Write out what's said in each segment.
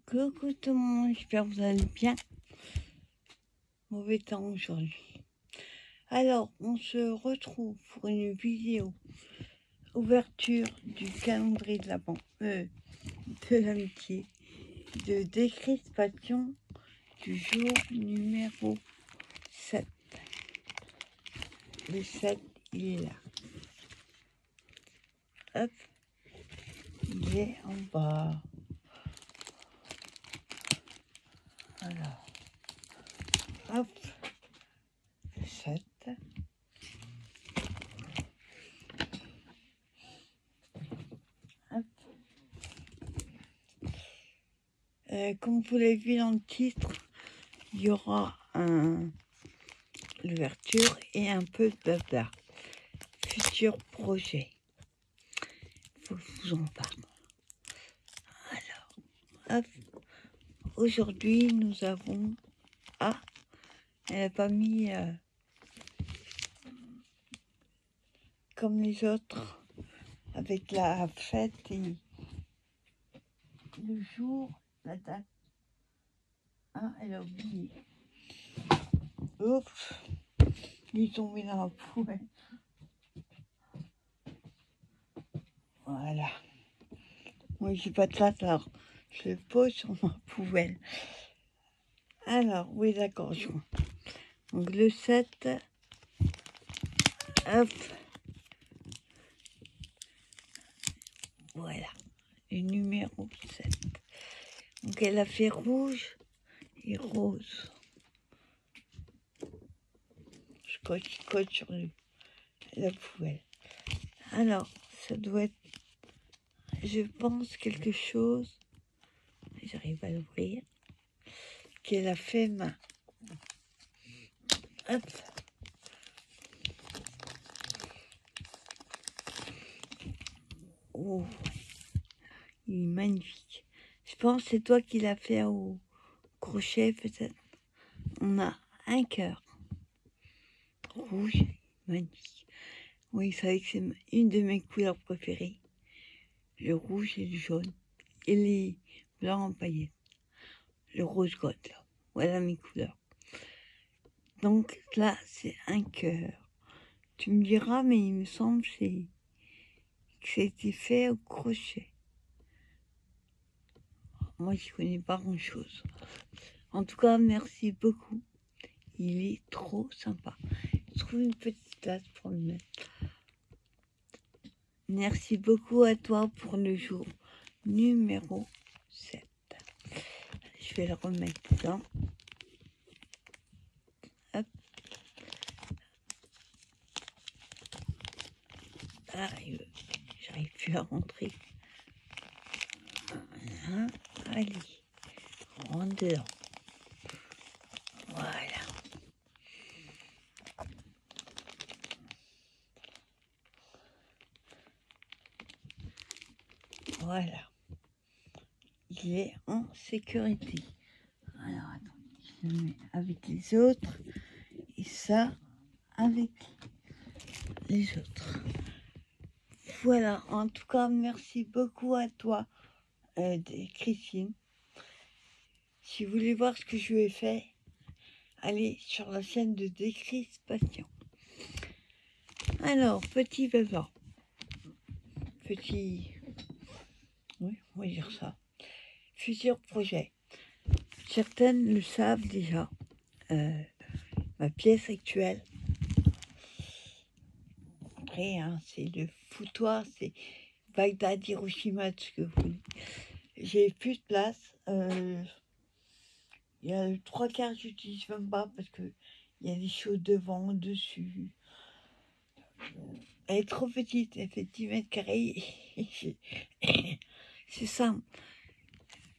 Coucou tout le monde, j'espère que vous allez bien. Mauvais temps aujourd'hui. Alors, on se retrouve pour une vidéo ouverture du calendrier de l'Avent, de l'amitié, de décrispation du jour numéro 7. Le 7, il est là. Hop, il est en bas. Alors, hop, le 7. Hop. Comme vous l'avez vu dans le titre, il y aura l'ouverture et un peu de blabla. Futur projet. Il faut que je vous en parle. Alors, hop. Aujourd'hui, nous avons... Ah, elle n'a pas mis comme les autres, avec la fête et le jour, la date. Ah, elle a oublié. Oups, il est tombé dans la poubelle. Voilà. Moi, j'ai pas de place, alors je le pose sur ma poubelle. Alors, oui, d'accord, je vois. Donc, le 7, hop. Voilà, le numéro 7. Donc, elle a fait rouge et rose. Je colle sur la poubelle. Alors, ça doit être, je pense, quelque chose, j'arrive à l'ouvrir, qu'elle a fait main. Hop. Oh, il est magnifique. Je pense que c'est toi qui l'as fait au crochet, peut-être. On a un cœur rouge, magnifique. Oui, vous savez que c'est une de mes couleurs préférées. Le rouge et le jaune. Et les blancs en paillettes. Le rose gold, là. Voilà mes couleurs. Donc là, c'est un cœur. Tu me diras, mais il me semble que c'était fait au crochet. Moi, je connais pas grand-chose. En tout cas, merci beaucoup. Il est trop sympa. Je trouve une petite place pour le mettre. Merci beaucoup à toi pour le jour numéro 7. Je vais le remettre dedans. Hop. Ah, j'arrive plus à rentrer. Voilà. Allez, rentre dedans. Voilà. Voilà. Il est en sécurité. Alors, attends, je le mets avec les autres. Et ça, avec les autres. Voilà, en tout cas, merci beaucoup à toi, Christine. Si vous voulez voir ce que je lui ai fait, allez sur la chaîne de Décrispation. Alors, petit bavard. Petit... Oui, on va dire ça. Futur projet. Certaines le savent déjà. Ma pièce actuelle. Après, hein, c'est le foutoir, c'est Bagdad, Hiroshima, tout ce que vous voulez. J'ai plus de place. Il y a le 3/4, j'utilise même pas parce que il y a des choses devant, dessus. Elle est trop petite, elle fait 10 mètres carrés. C'est simple.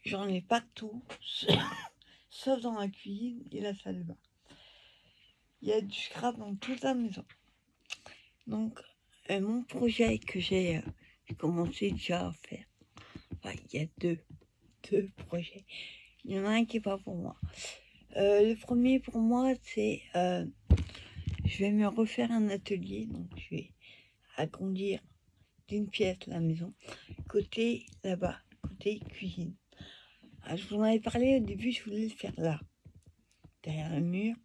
J'en ai partout, sauf dans la cuisine et la salle de bain. Il y a du scrap dans toute la maison. Donc, mon projet que j'ai commencé déjà à faire, enfin, il y a deux projets. Il y en a un qui n'est pas pour moi. Le premier pour moi, c'est je vais me refaire un atelier, donc je vais agrandir d'une pièce la maison, côté là-bas, côté cuisine. Alors, je vous en avais parlé au début, je voulais le faire là, derrière le mur.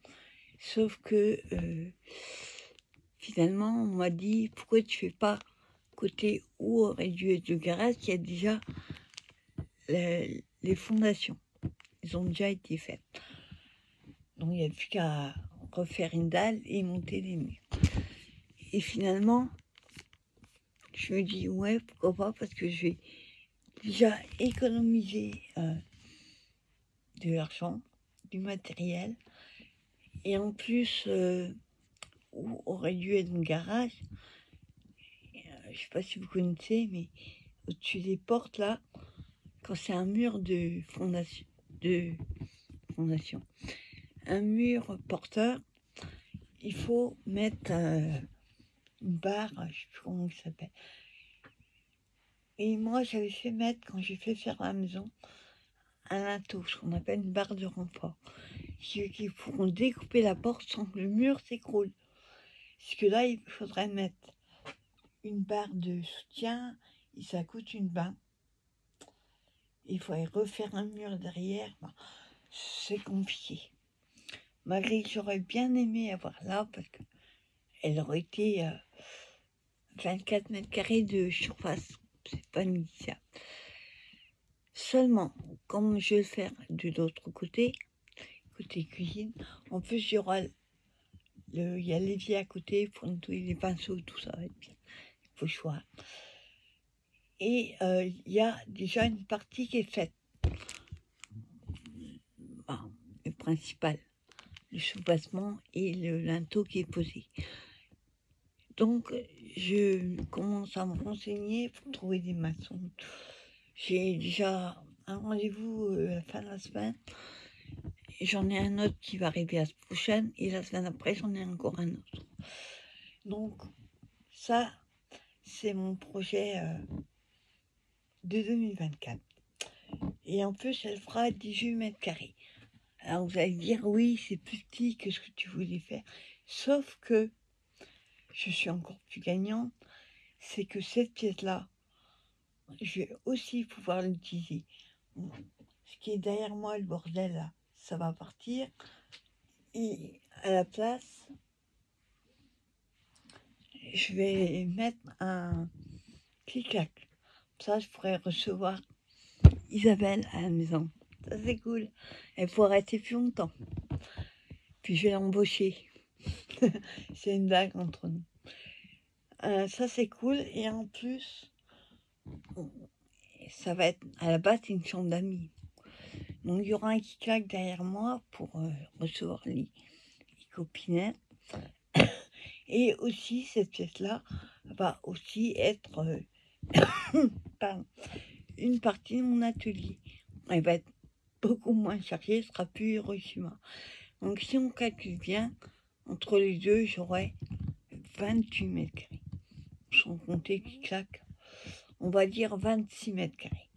Sauf que finalement, on m'a dit, pourquoi tu fais pas côté où aurait dû être le garage, il y a déjà les fondations. Ils ont déjà été faites. Donc il n'y a plus qu'à refaire une dalle et monter les murs. Et finalement, je me dis, ouais, pourquoi pas, parce que je vais déjà économiser de l'argent, du matériel. Et en plus, où aurait dû être un garage, je sais pas si vous connaissez, mais au-dessus des portes là, quand c'est un mur de fondation, un mur porteur, il faut mettre une barre, je sais plus comment ça s'appelle. Et moi, j'avais fait mettre, quand j'ai fait faire la maison, un linteau, ce qu'on appelle une barre de renfort, qui pourront découper la porte sans que le mur s'écroule. Parce que là, il faudrait mettre une barre de soutien, et ça coûte une bain. Il faudrait refaire un mur derrière. Bon, c'est compliqué. Malgré que j'aurais bien aimé avoir là, parce qu'elle aurait été 24 mètres carrés de surface. C'est pas négligeable. Seulement, comme je vais le faire de l'autre côté cuisine, en plus il y aura il y a l'évier à côté pour nettoyer les pinceaux, tout ça va être bien. Il faut choix. Et il y a déjà une partie qui est faite. Bon, le principal, le soubassement et le linteau qui est posé. Donc, je commence à me renseigner pour trouver des maçons. J'ai déjà un rendez-vous à la fin de la semaine. J'en ai un autre qui va arriver la semaine prochaine. Et la semaine après, j'en ai encore un autre. Donc, ça, c'est mon projet de 2024. Et en plus, elle fera 18 mètres carrés. Alors, vous allez dire, oui, c'est plus petit que ce que tu voulais faire. Sauf que je suis encore plus gagnante. C'est que cette pièce-là, je vais aussi pouvoir l'utiliser. Ce qui est derrière moi, le bordel, là, ça va partir. Et à la place, je vais mettre un clic-clac. Ça, je pourrais recevoir Isabelle à la maison. Ça, c'est cool. Elle pourra rester plus longtemps. Puis je vais l'embaucher. C'est une blague entre nous. Ça, c'est cool. Et en plus, ça va être, à la base, c'est une chambre d'amis. Donc, il y aura un clic-clac derrière moi pour recevoir les copinettes. Et aussi, cette pièce-là va aussi être une partie de mon atelier. Elle va être beaucoup moins chargée, ce sera plus Hiroshima. Donc, si on calcule bien, entre les deux, j'aurai 28 mètres carrés. Sans compter clic-clac, on va dire 26 mètres carrés.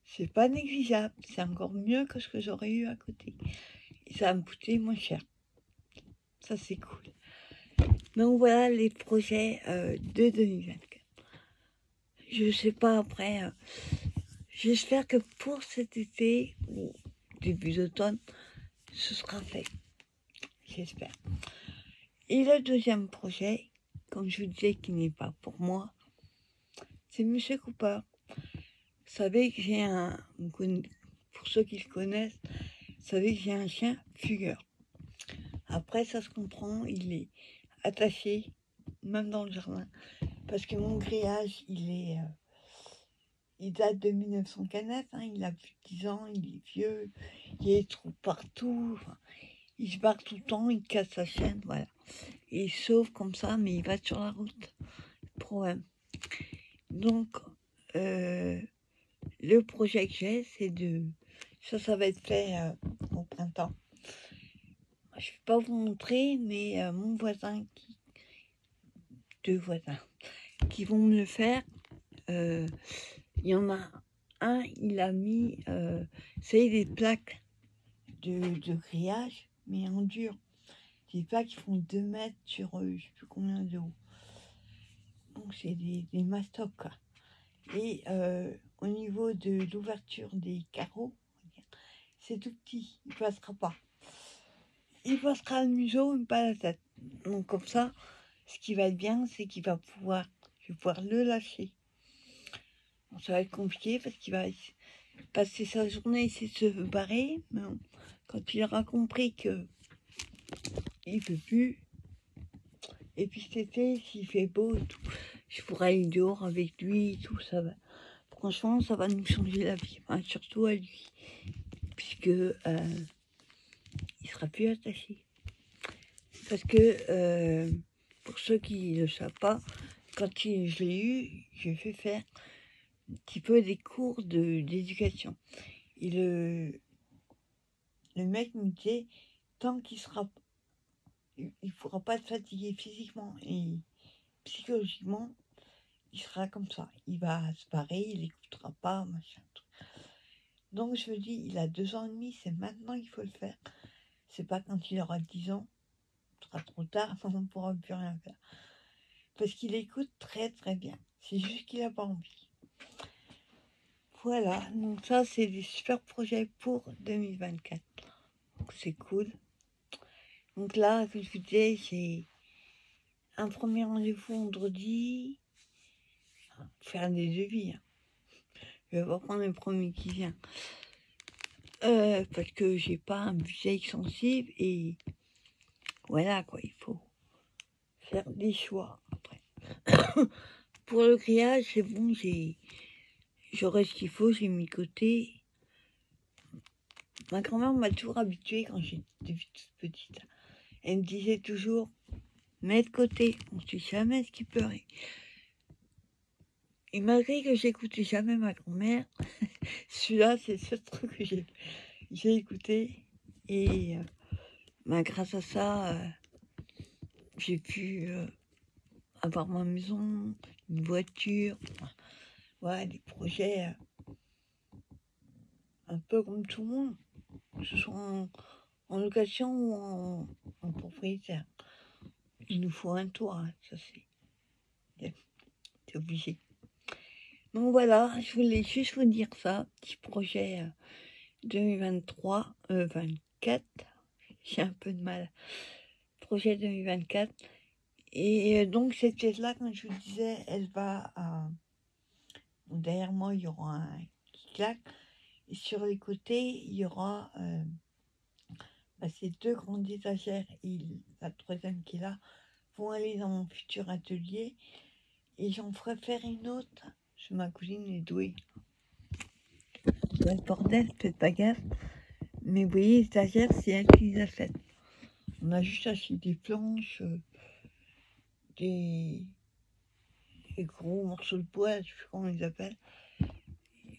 C'est pas négligeable, c'est encore mieux que ce que j'aurais eu à côté. Et ça va me coûter moins cher. Ça, c'est cool. Donc voilà les projets de 2024. Je sais pas après. J'espère que pour cet été ou début d'automne, ce sera fait. J'espère. Et le deuxième projet, comme je vous disais, qui n'est pas pour moi, c'est Monsieur Cooper. Vous savez que j'ai pour ceux qui le connaissent, vous savez que j'ai un chien fugueur. Après, ça se comprend, il est attaché, même dans le jardin, parce que mon grillage, il date de 1904, hein, il a plus de 10 ans, il est vieux, il y a des trous partout, enfin, il se barre tout le temps, il casse sa chaîne, voilà. Et il sauve comme ça, mais il va sur la route. Problème. Donc, le projet que j'ai, c'est ça va être fait au printemps. Je ne vais pas vous montrer, mais mon voisin, deux voisins, qui vont me le faire. Il y en a un, il a mis, c'est des plaques de grillage, mais en dur. Des plaques qui font 2 mètres sur je ne sais plus combien de haut. Donc c'est des mastocs, quoi. Et au niveau de l'ouverture des carreaux, c'est tout petit, il passera pas. Il passera le museau, mais pas la tête. Donc comme ça, ce qui va être bien, c'est qu'il va pouvoir, je vais pouvoir le lâcher. Bon, ça va être compliqué parce qu'il va passer sa journée essayer de se barrer, mais quand il aura compris que il peut plus, et puis cet été, s'il fait beau et tout, je pourrai aller dehors avec lui et tout, ça va. Franchement, ça va nous changer la vie, enfin, surtout à lui, puisque il sera plus attaché. Parce que, pour ceux qui ne le savent pas, quand je l'ai eu, j'ai fait faire un petit peu des cours d'éducation. Et le mec me disait, tant qu'il sera, il ne pourra pas se fatiguer physiquement et psychologiquement, il sera comme ça. Il va se barrer, il n'écoutera pas, machin, tout. Donc je me dis, il a 2 ans et demi, c'est maintenant qu'il faut le faire. C'est pas quand il aura 10 ans, ce sera trop tard, on ne pourra plus rien faire. Parce qu'il écoute très très bien. C'est juste qu'il n'a pas envie. Voilà, donc ça c'est des super projets pour 2024. Donc c'est cool. Donc là, comme je vous disais, j'ai un premier rendez-vous vendredi. Faire des devis. Hein. Je vais pas prendre le premier qui vient. Parce que j'ai pas un budget extensive et voilà quoi, il faut faire des choix après. Pour le grillage, c'est bon, j'aurai ce qu'il faut, j'ai mis de côté. Ma grand-mère m'a toujours habituée quand j'étais toute petite. Elle me disait toujours, mets de côté, on ne sait jamais ce qui peut arriver. Et malgré que j'écoutais jamais ma grand-mère, celui-là, c'est le seul truc que j'ai écouté. Et grâce à ça, j'ai pu avoir ma maison, une voiture, ouais, des projets un peu comme tout le monde, que ce soit en location ou en propriétaire. Il nous faut un toit, hein, ça c'est obligé. Donc voilà, je voulais juste vous dire ça, petit projet 2023, 24, j'ai un peu de mal, projet 2024. Et donc cette pièce-là, comme je vous disais, elle va derrière moi, il y aura un qui claque. Et sur les côtés, il y aura ces 2 grandes étagères et la troisième qui est là vont aller dans mon futur atelier. Et j'en ferai faire une autre. Ma cousine est douée. Le bordel, faites pas gaffe. Mais vous voyez, les étagères, c'est elle qui les a faites. On a juste acheté des planches, des gros morceaux de bois, je sais plus comment on les appelle,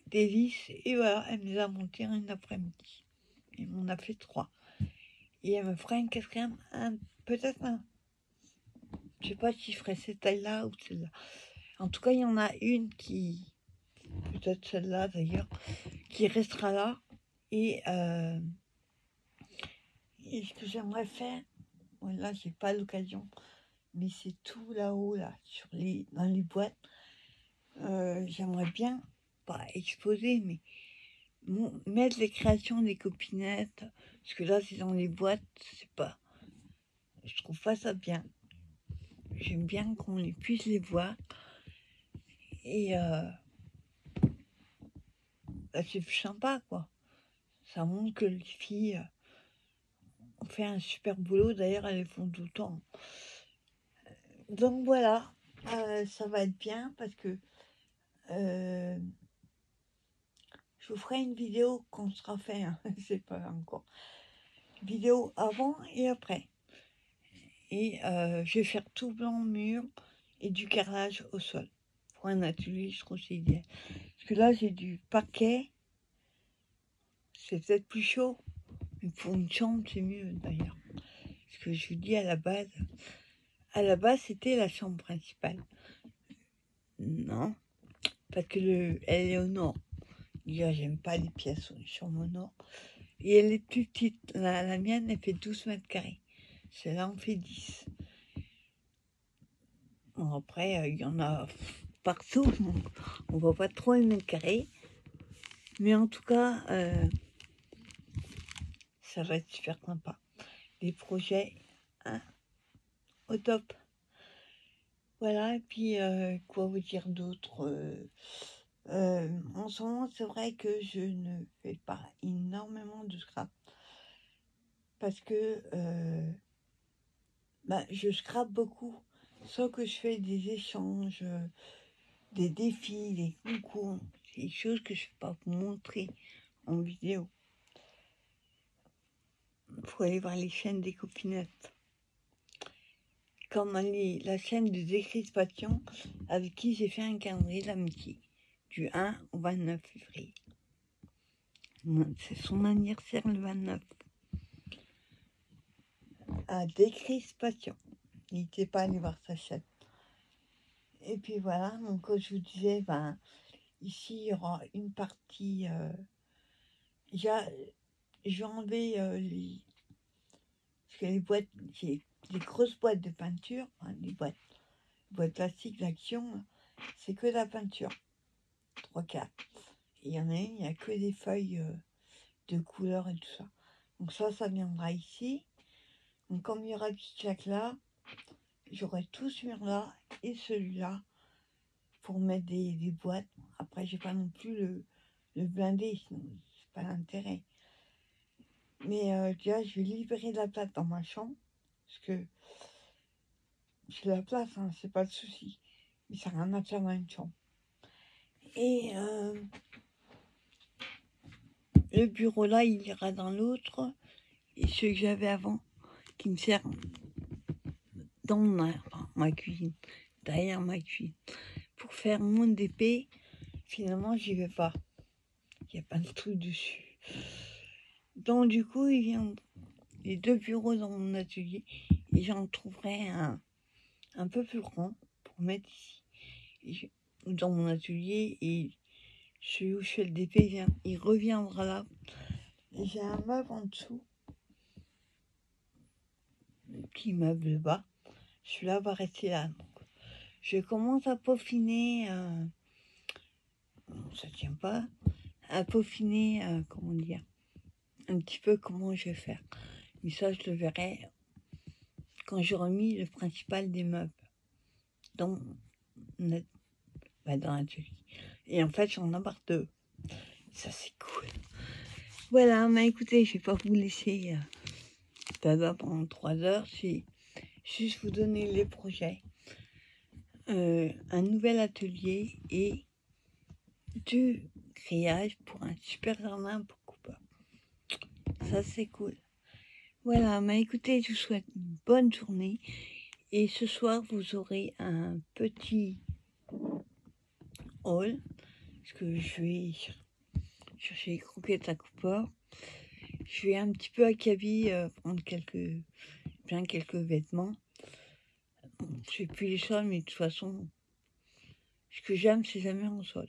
des vis, et voilà, elle me les a montées un après-midi. Et on a fait 3. Et elle me fera une quatrième, peut-être un. Je sais pas si je ferai cette taille-là ou celle-là. En tout cas, il y en a une qui, peut-être celle-là d'ailleurs, qui restera là. Et ce que j'aimerais faire, bon, là, j'ai pas l'occasion, mais c'est tout là-haut, là, dans les boîtes. J'aimerais bien, pas exposer, mais mettre les créations des copinettes, parce que là, c'est dans les boîtes, c'est pas. Je trouve pas ça bien. J'aime bien qu'on puisse les voir. Et c'est plus sympa, quoi. Ça montre que les filles ont fait un super boulot. D'ailleurs, elles le font tout le temps. Donc voilà, ça va être bien parce que je vous ferai une vidéo quand ce sera fait. Hein. C'est pas encore. Vidéo avant et après. Et je vais faire tout blanc au mur et du carrelage au sol. Pour un atelier, je trouve que c'est idéal. Parce que là, j'ai du parquet. C'est peut-être plus chaud. Mais pour une chambre, c'est mieux d'ailleurs. Parce que je vous dis à la base, c'était la chambre principale. Non, parce que elle est au nord. Déjà, j'aime pas les pièces sur les chambres au nord. Et elle est plus petite. La mienne, elle fait 12 mètres carrés. Celle-là en fait 10. Bon, après, il y en a partout. Donc on voit pas trop les mètres carrés. Mais en tout cas, ça va être super sympa. Des projets hein, au top. Voilà, et puis quoi vous dire d'autre en ce moment, c'est vrai que je ne fais pas énormément de scrap parce que je scrape beaucoup, sauf que je fais des échanges, des défis, des concours, des choses que je ne peux pas vous montrer en vidéo. Il faut aller voir les chaînes des copinettes. Comme la chaîne de décrispation avec qui j'ai fait un calendrier d'amitié du 1 au 29 février. C'est son anniversaire le 29. À décrispation. N'hésitez pas à aller voir sa chaîne. Et puis voilà, donc comme je vous disais, ici il y aura une partie. Je vais enlever parce que les boîtes, j'ai des grosses boîtes de peinture, des boîtes plastiques d'action, c'est que de la peinture. 3-4. Il y en a une, il n'y a que des feuilles de couleurs et tout ça. Donc ça viendra ici. Donc comme il y aura ce jack là, j'aurai tout ce mur-là et celui-là pour mettre des boîtes. Après, j'ai pas non plus le blindé, sinon c'est pas l'intérêt. Mais déjà, je vais libérer de la place dans ma chambre, parce que j'ai la place, hein, c'est pas le souci. Mais ça n'a rien à faire dans une chambre. Et le bureau là, il ira dans l'autre. Et ce que j'avais avant, qui me sert dans ma cuisine, derrière ma cuisine, pour faire mon DP, finalement, j'y vais pas. Il n'y a pas de truc dessus. Donc, du coup, il vient les 2 bureaux dans mon atelier et j'en trouverai un peu plus grand pour mettre ici, dans mon atelier, et celui où je fais le DP, il reviendra là. Et j'ai un meuble en dessous qui meuble bas. Celui-là va rester là. Donc, je commence à peaufiner, ça tient pas, à peaufiner, comment dire, un petit peu comment je vais faire. Mais ça, je le verrai quand j'aurai mis le principal des meubles dans l'atelier. Et en fait, j'en embarque 2. Ça, c'est cool. Voilà, mais écoutez, je vais pas vous laisser dada pendant 3 heures. C'est juste vous donner les projets. Un nouvel atelier et du grillage pour un super jardin pour Cooper. Ça, c'est cool. Voilà, mais écoutez, je vous souhaite une bonne journée. Et ce soir, vous aurez un petit haul. Parce que je vais chercher les croquettes à Cooper. Je vais un petit peu à Kaby prendre quelques vêtements. Bon, je sais plus les soldes, mais de toute façon, ce que j'aime, c'est jamais en solde.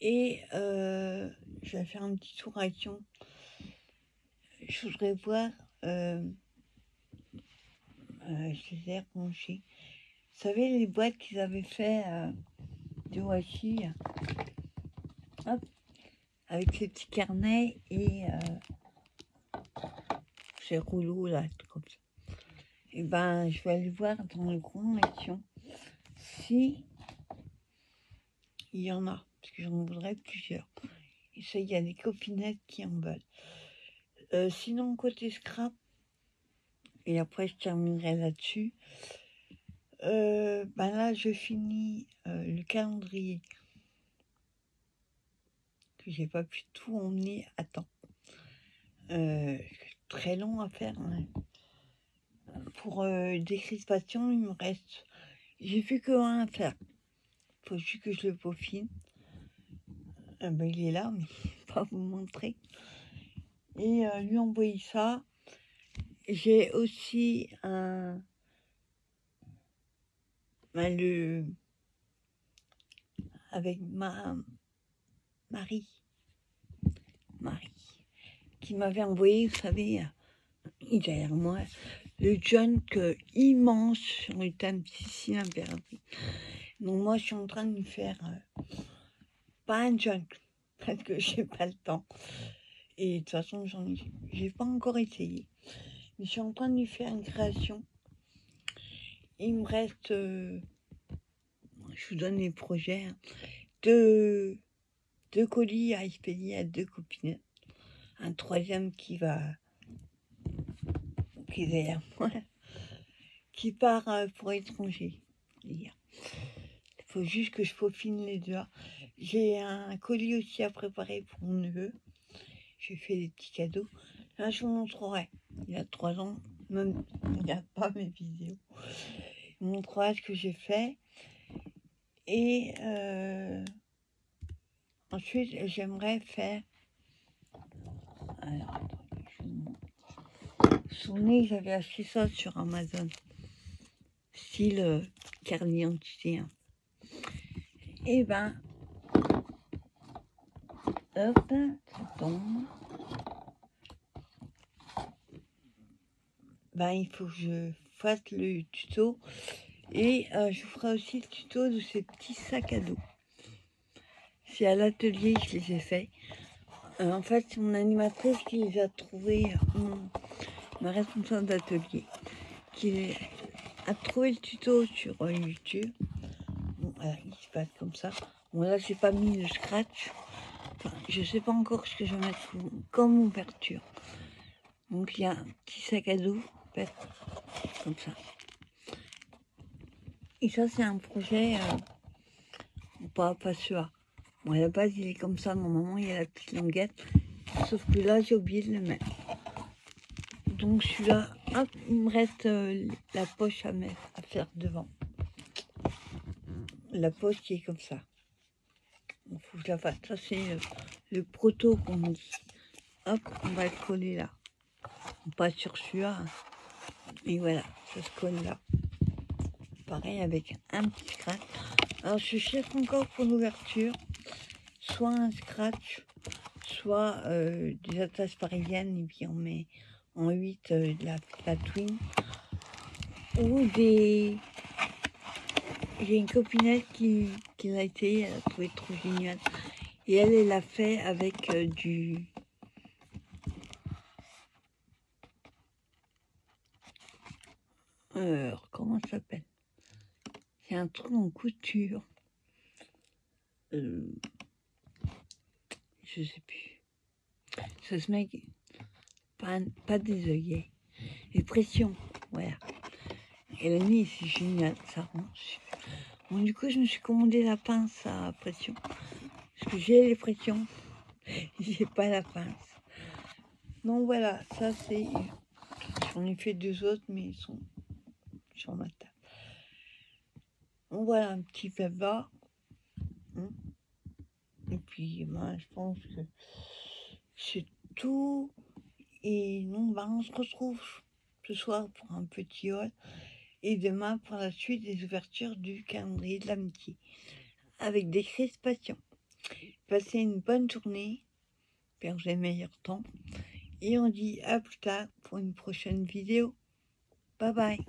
Et je vais faire un petit tour à Action. Je voudrais voir, je les ai rangées. Vous savez, les boîtes qu'ils avaient fait de washi, hop, avec ces petits carnets et ces rouleaux là, comme ça. Et je vais aller voir dans le grand Action si il y en a, parce que j'en voudrais plusieurs. Et ça, il y a des copinettes qui en veulent. Sinon, côté scrap, et après je terminerai là-dessus. Là, je finis le calendrier que j'ai pas pu tout emmener à temps. Très long à faire. Hein. Pour décrispation, il me reste. J'ai fait que un à faire. Faut juste que je le peaufine. Il est là, mais je vais pas vous montrer. Et lui envoyer ça. J'ai aussi avec Marie, qui m'avait envoyé, vous savez, derrière moi, le junk immense sur le thème Sicile impératrice. Donc moi, je suis en train de lui faire pas un junk, parce que j'ai pas le temps. Et de toute façon, j'ai pas encore essayé. Mais je suis en train de lui faire une création. Il me reste, je vous donne les projets, hein, deux colis à expédier à 2 copinettes. Un troisième qui est derrière moi, qui part pour l'étranger. Il faut juste que je peaufine les deux. J'ai un colis aussi à préparer pour mon neveu. J'ai fait des petits cadeaux. Là, je vous montrerai. Il a 3 ans, même il regarde pas mes vidéos. Je vous montrerai ce que j'ai fait. Et ensuite, j'aimerais faire... Alors, attendez, je vous montre. Vous vous souvenez, j'avais acheté ça sur Amazon. Style carte d'identité. Hein. Et ben, hop, ça tombe. Ben, il faut que je fasse le tuto. Et je ferai aussi le tuto de ces petits sacs à dos. C'est à l'atelier que je les ai faits. En fait, c'est mon animatrice qui les a trouvés, ma responsable d'atelier, qui a trouvé le tuto sur YouTube. Bon, voilà, il se passe comme ça. Bon, là, j'ai pas mis le scratch. Enfin, je sais pas encore ce que je vais mettre comme ouverture. Donc, il y a un petit sac à dos, comme ça. Et ça, c'est un projet, pas celui-là. Bon, à la base, il est comme ça. Normalement, il y a la petite languette. Sauf que là, j'ai oublié de le mettre. Donc, celui-là, hop, il me reste la poche à faire devant. La poche qui est comme ça. Il faut que je la fasse. Ça, c'est le proto qu'on dit. Hop, on va le coller là. Pas sur celui-là. Et voilà, ça se colle là. Pareil avec un petit scratch. Alors, je cherche encore pour l'ouverture. Soit un scratch, soit des attaches parisiennes, et puis on met en 8 de la twin. Ou des... J'ai une copinette qui l'a été, elle a trouvé trop génial. Et elle l'a fait avec du... comment ça s'appelle? C'est un truc en couture. Je sais plus. Ça se met... Pas des œillets. Les pressions, voilà. Et la nuit, c'est génial, ça rend super. Bon, du coup, je me suis commandé la pince à pression. Parce que j'ai les pressions. J'ai pas la pince. Donc voilà, ça c'est... J'en ai fait 2 autres, mais ils sont sur ma table. Donc voilà un petit baba. Et puis, ben, je pense que c'est tout. Et donc, ben, on se retrouve ce soir pour un petit haul. Et demain pour la suite des ouvertures du calendrier de l'amitié. Avec des crispations. Passez une bonne journée. J'espère que vous avez meilleur temps. Et on dit à plus tard pour une prochaine vidéo. Bye bye.